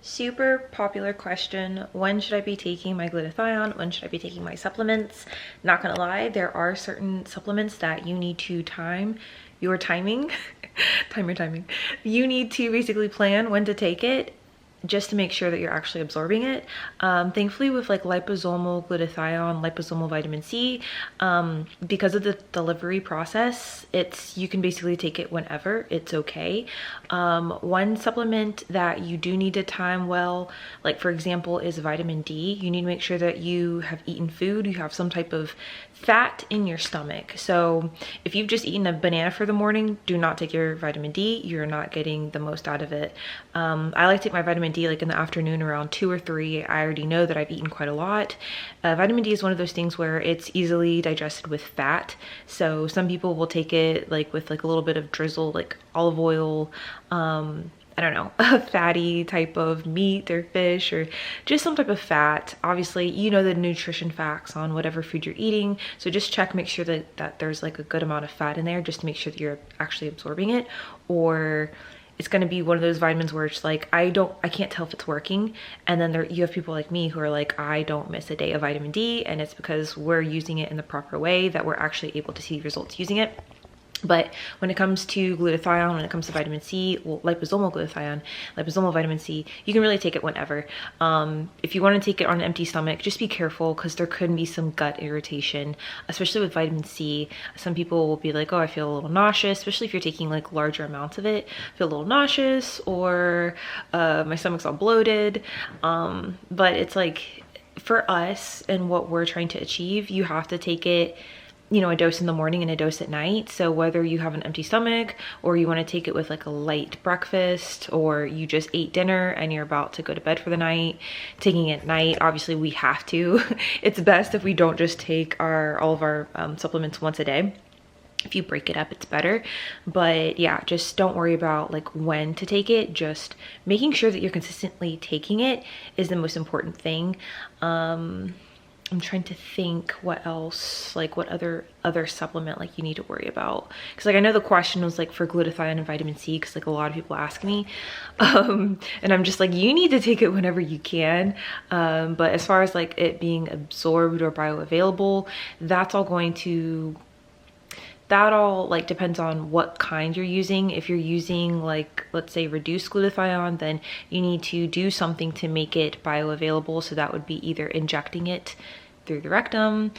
Super popular question. When should I be taking my glutathione? When should I be taking my supplements? Not gonna lie, there are certain supplements that you need to time your timing. Time your timing. You need to basically plan when to take it just to make sure that you're actually absorbing it. Thankfully with like liposomal glutathione, liposomal vitamin C, because of the delivery process, you can basically take it whenever, it's okay. One supplement that you do need to time well, like for example, is vitamin D. You need to make sure that you have eaten food, you have some type of fat in your stomach. So if you've just eaten a banana for the morning, do not take your vitamin D. You're not getting the most out of it. I like to take my vitamin D like in the afternoon around 2 or 3. I already know that I've eaten quite a lot. Vitamin D is one of those things where it's easily digested with fat. So some people will take it like with like a little bit of drizzle, like olive oil, I don't know, a fatty type of meat or fish or just some type of fat. Obviously, you know the nutrition facts on whatever food you're eating. So just check, make sure that there's like a good amount of fat in there just to make sure that you're actually absorbing it. Or it's going to be one of those vitamins where it's like, I can't tell if it's working. And then you have people like me who are like, I don't miss a day of vitamin D. And it's because we're using it in the proper way that we're actually able to see results using it. But when it comes to glutathione, when it comes to vitamin C, well, liposomal glutathione, liposomal vitamin C, you can really take it whenever. If you want to take it on an empty stomach, just be careful because there could be some gut irritation, especially with vitamin C. Some people will be like, oh, I feel a little nauseous, especially if you're taking like larger amounts of it. I feel a little nauseous, or my stomach's all bloated. But it's like, for us and what we're trying to achieve, you have to take it, you know, a dose in the morning and a dose at night. So whether you have an empty stomach or you want to take it with like a light breakfast, or you just ate dinner and you're about to go to bed for the night, taking it at night, obviously we have to. It's best if we don't just take all of our supplements once a day. If you break it up, it's better. But yeah, just don't worry about like when to take it. Just making sure that you're consistently taking it is the most important thing. I'm trying to think what else, like what other supplement like you need to worry about. Because like I know the question was like for glutathione and vitamin C, because like a lot of people ask me. And I'm just like, you need to take it whenever you can. But as far as like it being absorbed or bioavailable, that all like depends on what kind you're using. If you're using like, let's say reduced glutathione, then you need to do something to make it bioavailable. So that would be either injecting it through the rectum,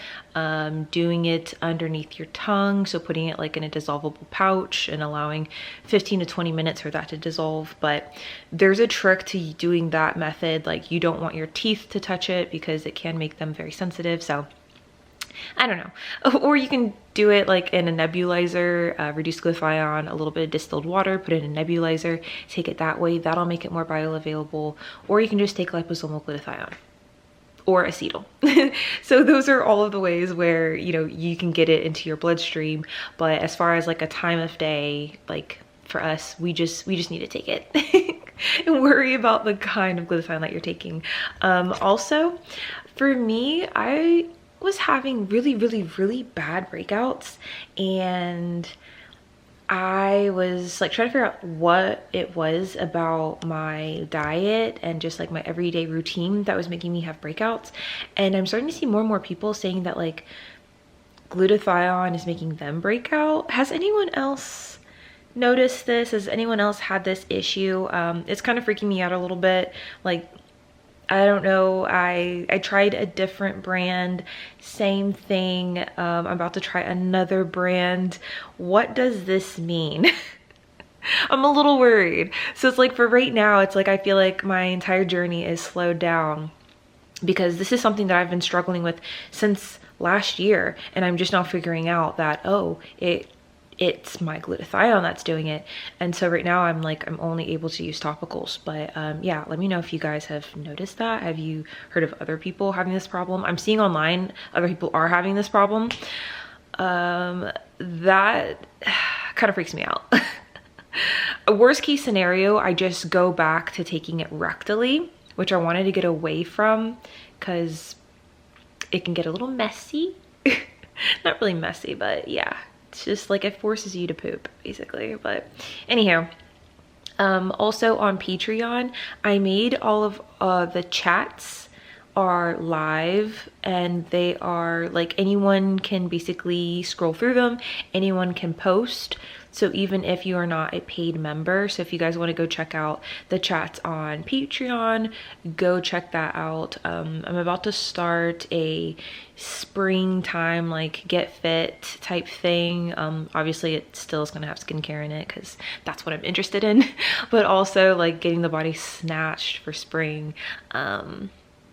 doing it underneath your tongue, so putting it like in a dissolvable pouch and allowing 15 to 20 minutes for that to dissolve. But there's a trick to doing that method. Like you don't want your teeth to touch it because it can make them very sensitive. So I don't know. Or you can do it like in a nebulizer, reduce glutathione, a little bit of distilled water, put it in a nebulizer, take it that way. That'll make it more bioavailable. Or you can just take liposomal glutathione or acetyl. So those are all of the ways where, you know, you can get it into your bloodstream. But as far as like a time of day, like for us, we just need to take it. And worry about the kind of glutathione that you're taking. Also, for me, I was having really bad breakouts, and I was like trying to figure out what it was about my diet and just like my everyday routine that was making me have breakouts. And I'm starting to see more and more people saying that like glutathione is making them break out. Has anyone else noticed this? Has anyone else had this issue? It's kind of freaking me out a little bit. Like, I don't know, I tried a different brand, same thing. I'm about to try another brand. What does this mean? I'm a little worried. So it's like for right now, it's like I feel like my entire journey is slowed down because this is something that I've been struggling with since last year. And I'm just now figuring out that, oh, it's my glutathione that's doing it. And so right now I'm only able to use topicals. But yeah, let me know if you guys have noticed that. Have you heard of other people having this problem? I'm seeing online other people are having this problem. That kind of freaks me out. A worst case scenario, I just go back to taking it rectally, which I wanted to get away from because it can get a little messy. Not really messy, but yeah. It's just like it forces you to poop basically. But anyhow, Also on Patreon, I made all of the chats are live, and they are like, anyone can basically scroll through them, anyone can post. So even if you are not a paid member, so if you guys want to go check out the chats on Patreon, go check that out. I'm about to start a springtime like get fit type thing. Obviously it still is going to have skincare in it because that's what I'm interested in, but also like getting the body snatched for spring.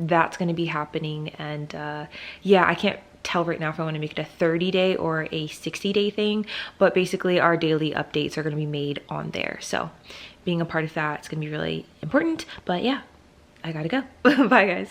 That's going to be happening, and yeah, I can't tell right now if I want to make it a 30-day or a 60-day thing, but basically our daily updates are going to be made on there. So being a part of that, it's going to be really important. But yeah, I gotta go. Bye guys.